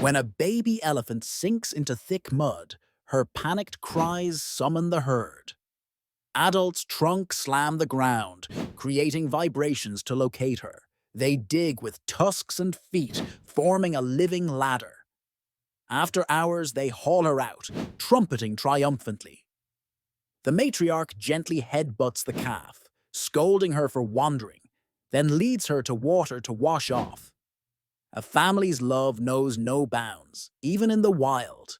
When a baby elephant sinks into thick mud, her panicked cries summon the herd. Adults trunk slam the ground, creating vibrations to locate her. They dig with tusks and feet, forming a living ladder. After hours, they haul her out, trumpeting triumphantly. The matriarch gently headbutts the calf, scolding her for wandering, then leads her to water to wash off. A family's love knows no bounds, even in the wild.